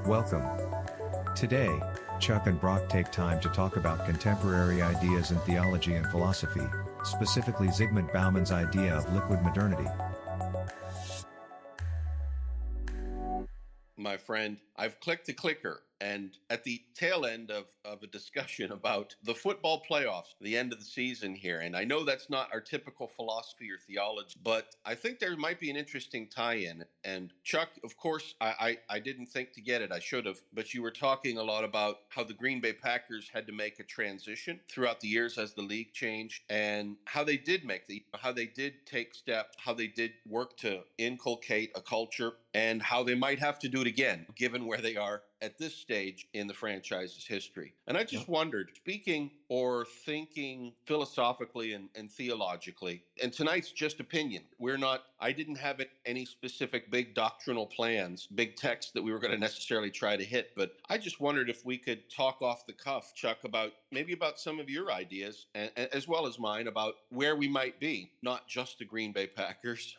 Welcome. Today, Chuck and Brock take time to talk about contemporary ideas in theology and philosophy, specifically Zygmunt Bauman's idea of liquid modernity. My friend, I've clicked the clicker, and at the tail end of a discussion about the football playoffs, the end of the season here. And I know that's not our typical philosophy or theology, but I think there might be an interesting tie-in. And Chuck, of course, I didn't think to get it. I should have. But you were talking a lot about how the Green Bay Packers had to make a transition throughout the years as the league changed, and how they did how they did take steps, how they did work to inculcate a culture, and how they might have to do it again, given where they are at this stage in the franchise's history. And I just wondered, speaking or thinking philosophically and theologically, and tonight's just opinion. I didn't have any specific big doctrinal plans, big text that we were going to necessarily try to hit, but I just wondered if we could talk off the cuff, Chuck, about some of your ideas, and as well as mine, about where we might be, not just the Green Bay Packers,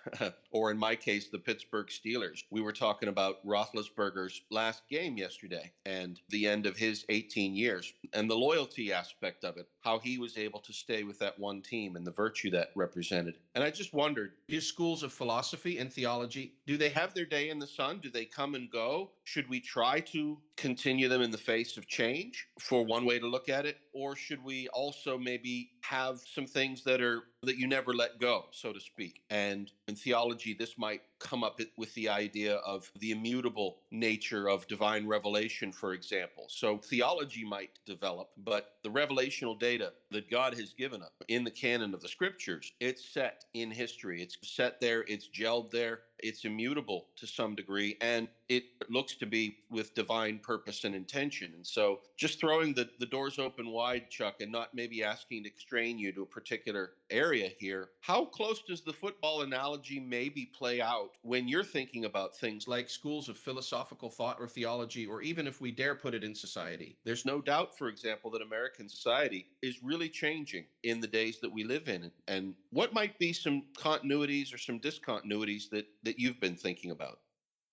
or in my case, the Pittsburgh Steelers. We were talking about Roethlisberger's last game yesterday and the end of his 18 years and the loyalty aspect of it, how he was able to stay with that one team and the virtue that represented. And I just wondered, his schools of philosophy and theology, do they have their day in the sun? Do they come and go? Should we try to continue them in the face of change, for one way to look at it? Or should we also maybe have some things that you never let go, so to speak? And in theology, this might come up with the idea of the immutable nature of divine revelation, for example. So theology might develop, but the revelational data that God has given us in the canon of the scriptures, it's set in history. It's set there, it's gelled there, it's immutable to some degree, and it looks to be with divine purpose and intention. And so just throwing the doors open wide, Chuck, and not maybe asking to constrain you to a particular area here, how close does the football analogy maybe play out when you're thinking about things like schools of philosophical thought or theology, or even if we dare put it in society? There's no doubt, for example, that American society is really changing in the days that we live in. And what might be some continuities or some discontinuities that you've been thinking about?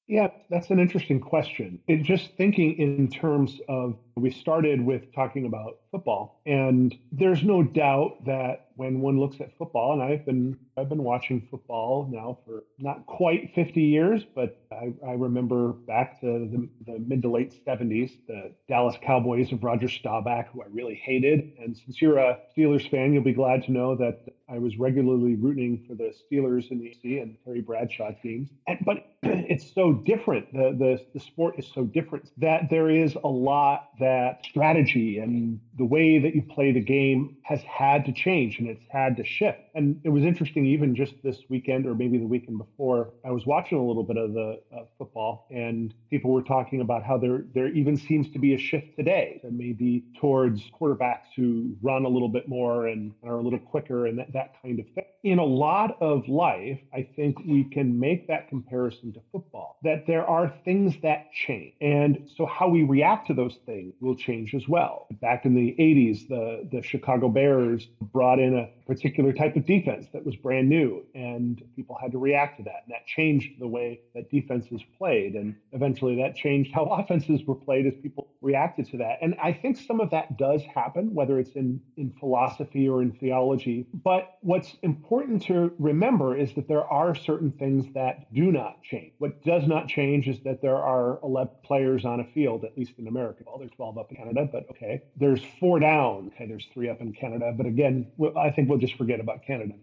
Yeah, that's an interesting question. Just thinking in terms of, we started with talking about football, and there's no doubt that when one looks at football, and I've been watching football now for not quite 50 years, but I remember back to the mid to late 70s, the Dallas Cowboys of Roger Staubach, who I really hated. And since you're a Steelers fan, you'll be glad to know that I was regularly rooting for the Steelers in the AC and Terry Bradshaw teams. But it's so different. The sport is so different that there is a lot that strategy and the way that you play the game has had to change, and it's had to shift. And it was interesting, even just this weekend or maybe the weekend before, I was watching a little bit of the football, and people were talking about how there even seems to be a shift today, and maybe towards quarterbacks who run a little bit more and are a little quicker and that kind of thing. In a lot of life, I think we can make that comparison to football, that there are things that change. And so how we react to those things will change as well. Back in the 80s, the Chicago Bears brought in a particular type of defense that was brand new, and people had to react to that. And that changed the way that defenses played. And eventually that changed how offenses were played as people reacted to that. And I think some of that does happen, whether it's in philosophy or in theology. But what's important to remember is that there are certain things that do not change. What does not change is that there are 11 players on a field, at least in America. Well, there's 12 up in Canada, but okay. There's 4 down. Okay, there's 3 up in Canada. But again, I think we'll just forget about Canada.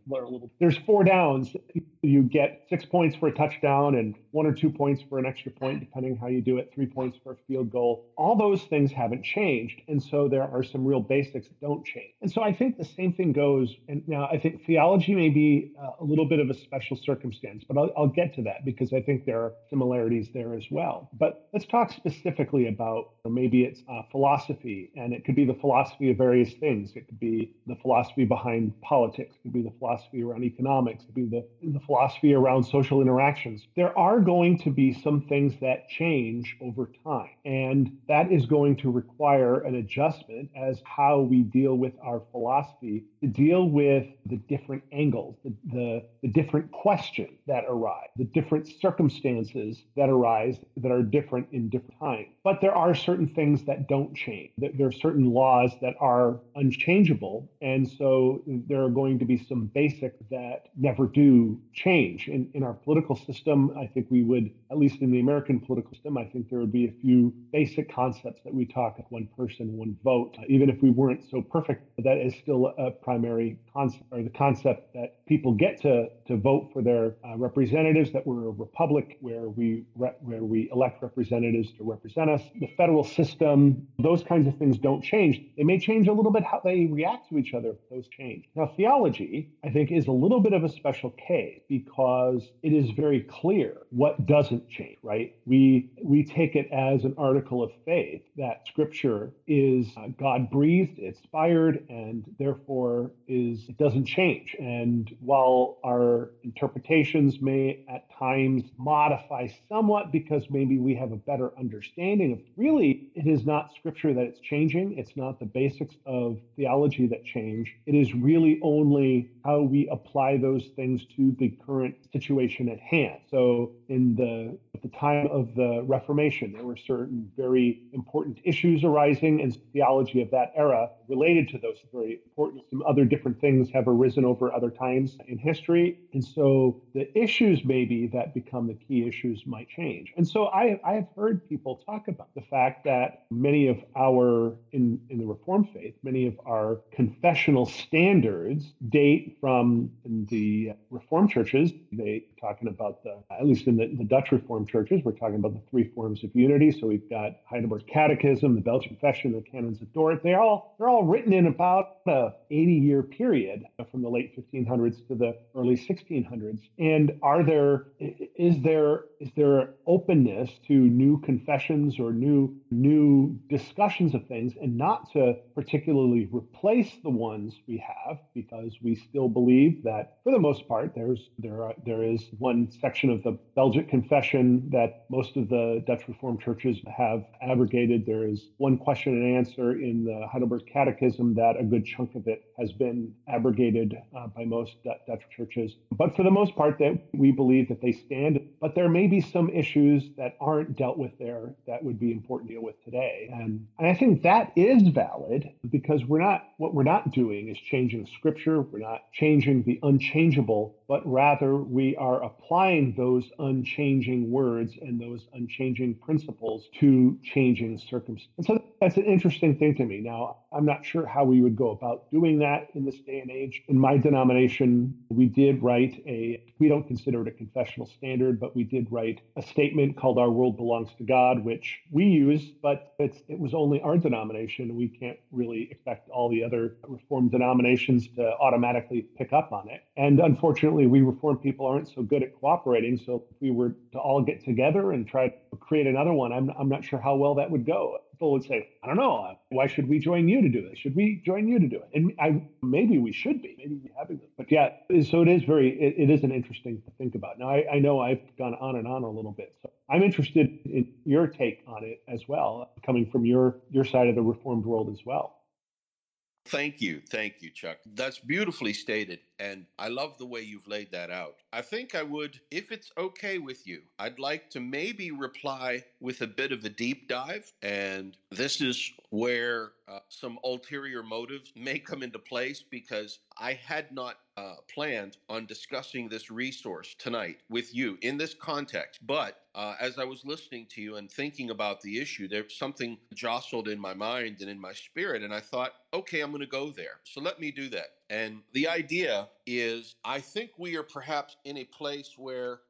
There's 4 downs. You get 6 points for a touchdown and 1 or 2 points for an extra point, depending how you do it, 3 points for a field goal. All those things haven't changed. And so there are some real basics that don't change. And so I think the same thing goes. And now I think theology may be a little bit of a special circumstance, but I'll get to that because I think there are similarities there as well. But let's talk specifically about, or maybe it's philosophy, and it could be the philosophy of various things. It could be the philosophy behind politics. It could be the philosophy around economics. It could be the philosophy around social interactions. There are going to be some things that change over time, and that is going to require an adjustment as how we deal with our philosophy to deal with the different angles, the different questions that arise, the different circumstances that arise that are different in different times. But there are certain things that don't change. There are certain laws that are unchangeable. And so there are going to be some basics that never do change. In our political system, I think we would, at least in the American political system, I think there would be a few basic concepts that we talk of: one person, one vote. Even if we weren't so perfect, that is still a primary concept, or the concept that people get to vote for their representatives, that we're a republic where we elect representatives to represent us. The federal system, those kinds of things don't change. They may change a little bit how they react to each other if those change. Now, theology, I think, is a little bit of a special case because it is very clear what doesn't change, right? We take it as an article of faith that Scripture is God breathed, inspired, and therefore it doesn't change. And while our interpretations may at times modify somewhat because maybe we have a better understanding of, really, it is not Scripture that it's changing. It's not the basics of theology that change. It is really only how we apply those things to the current situation at hand. So at the time of the Reformation, there were certain very important issues arising in theology of that era related to those very important. Some other different things have arisen over other times in history. And so the issues maybe that become the key issues might change. And so I have heard people talk about the fact that many of in the Reformed faith, many of our confessional standards date from the Reformed churches. They talking about at least in the Dutch Reformed churches, we're talking about the three forms of unity. So we've got Heidelberg Catechism, the Belgian Confession, the Canons of Dort. They're all written in about a 80-year period from the late 1500s to the early 1600s. And is there openness to new confessions or new discussions of things, and not to particularly replace the ones we have, because we still believe that for the most part there is one section of the Belgic Confession that most of the Dutch Reformed churches have abrogated. There is one question and answer in the Heidelberg Catechism that a good chunk of it has been abrogated by most Dutch churches. But for the most part, that we believe that they stand. But there may be some issues that aren't dealt with there that would be important to deal with today. And I think that is valid, because what we're not doing is changing Scripture. We're not changing the unchangeable, but rather we are applying those unchanging words and those unchanging principles to changing circumstances. And so that's an interesting thing to me. Now, I'm not sure how we would go about doing that in this day and age. In my denomination, we don't consider it a confessional standard, but we did write a statement called "Our World Belongs to God," which we use, but it was only our denomination. We can't really expect all the other Reformed denominations to automatically pick up on it. And unfortunately, we Reformed people aren't so good at cooperating. So if we were to all get together and try to create another one, I'm not sure how well that would go. People would say, I don't know, why should we join you to do this? Should we join you to do it? And maybe we should be, maybe we haven't. But yeah, so it is an interesting to think about. Now, I know I've gone on and on a little bit, so I'm interested in your take on it as well, coming from your side of the Reformed world as well. Thank you, Chuck. That's beautifully stated, and I love the way you've laid that out. I think I would, if it's okay with you, I'd like to maybe reply with a bit of a deep dive, and this is where some ulterior motives may come into place, because I had not planned on discussing this resource tonight with you in this context. But as I was listening to you and thinking about the issue, there's something jostled in my mind and in my spirit. And I thought, okay, I'm going to go there. So let me do that. And the idea is, I think we are perhaps in a place where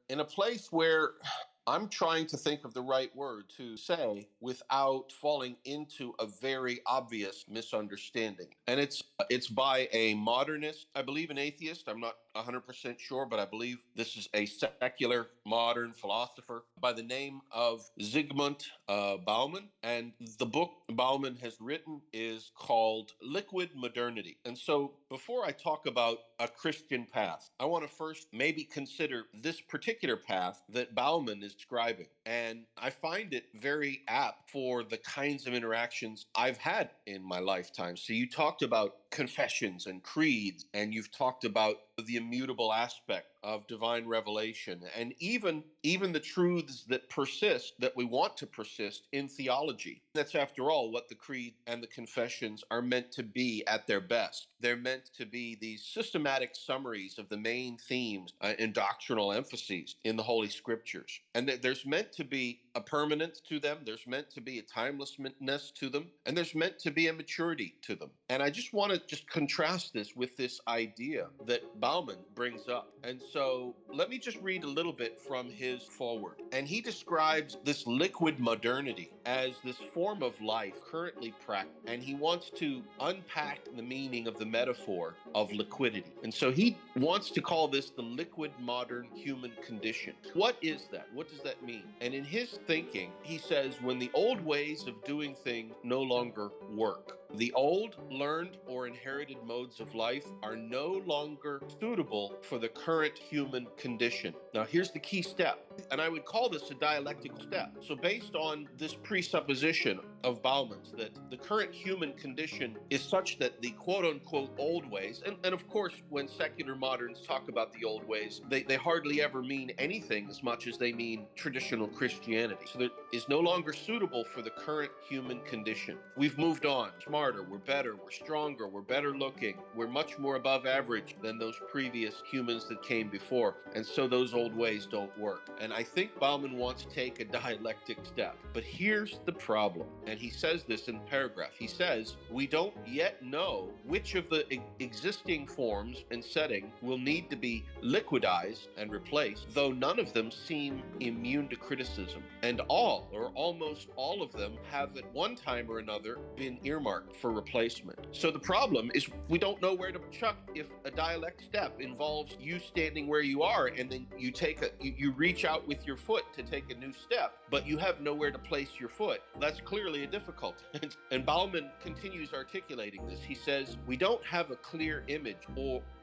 I'm trying to think of the right word to say without falling into a very obvious misunderstanding. And it's by a modernist, I believe an atheist. I'm not 100% sure, but I believe this is a secular modern philosopher by the name of Zygmunt Bauman. And the book Bauman has written is called Liquid Modernity. And so before I talk about a Christian path, I want to first maybe consider this particular path that Bauman is describing. And I find it very apt for the kinds of interactions I've had in my lifetime. So you talked about confessions and creeds, and you've talked about the immutable aspect of divine revelation, and even the truths that persist, that we want to persist in theology. That's, after all, what the creed and the confessions are meant to be at their best. They're meant to be these systematic summaries of the main themes and doctrinal emphases in the Holy Scriptures. And there's meant to be a permanence to them, there's meant to be a timelessness to them, and there's meant to be a maturity to them. And I just want to just contrast this with this idea that Bauman brings up. And so let me just read a little bit from his foreword. And he describes this liquid modernity as this form of life currently practiced. And he wants to unpack the meaning of the metaphor of liquidity. And so he wants to call this the liquid modern human condition. What is that? What does that mean? And in his thinking, he says, when the old ways of doing things no longer work, the old, learned, or inherited modes of life are no longer suitable for the current human condition. Now, here's the key step, and I would call this a dialectical step. So based on this presupposition of Bauman's, that the current human condition is such that the quote-unquote old ways, and of course, when secular moderns talk about the old ways, they hardly ever mean anything as much as they mean traditional Christianity. So that is no longer suitable for the current human condition. We've moved on. Smarter, we're better, we're stronger, we're better looking, we're much more above average than those previous humans that came before, and so those old ways don't work. And I think Bauman wants to take a dialectic step. But here's the problem, and he says this in the paragraph. He says, we don't yet know which of the existing forms and setting will need to be liquidized and replaced, though none of them seem immune to criticism. And all, or almost all of them, have at one time or another been earmarked for replacement. So the problem is we don't know where to chuck if a dialect step involves you standing where you are, and then you reach out with your foot to take a new step, but you have nowhere to place your foot. That's clearly a difficulty. And Bauman continues articulating this. He says, we don't have a clear image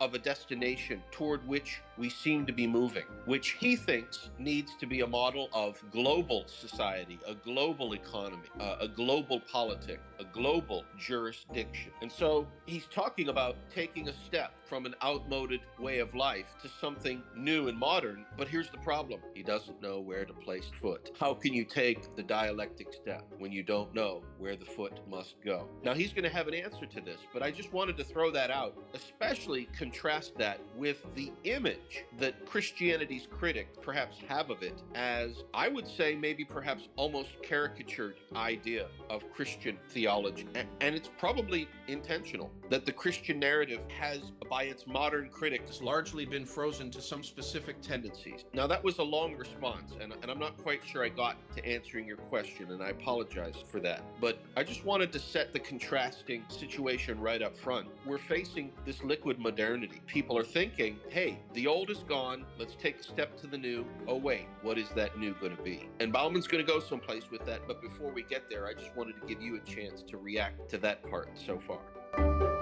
of a destination toward which we seem to be moving, which he thinks needs to be a model of global society, a global economy, a global politic, a global jurisdiction. And so he's talking about taking a step from an outmoded way of life to something new and modern. But here's the problem. He doesn't know where to place foot. How can you take the dialectic step when you don't know where the foot must go? Now, he's going to have an answer to this, but I just wanted to throw that out, especially contrast that with the image that Christianity's critics perhaps have of it as, I would say, maybe perhaps almost caricatured idea of Christian theology. And it's probably intentional that the Christian narrative has, by its modern critics, largely been frozen to some specific tendencies. Now, that was a long response, and I'm not quite sure I got to answering your question, and I apologize for that. But I just wanted to set the contrasting situation right up front. We're facing this liquid modernity. People are thinking, hey, the old is gone, let's take a step to the new. Oh wait, what is that new going to be? And Bauman's going to go someplace with that, but before we get there, I just wanted to give you a chance to react to that part so far.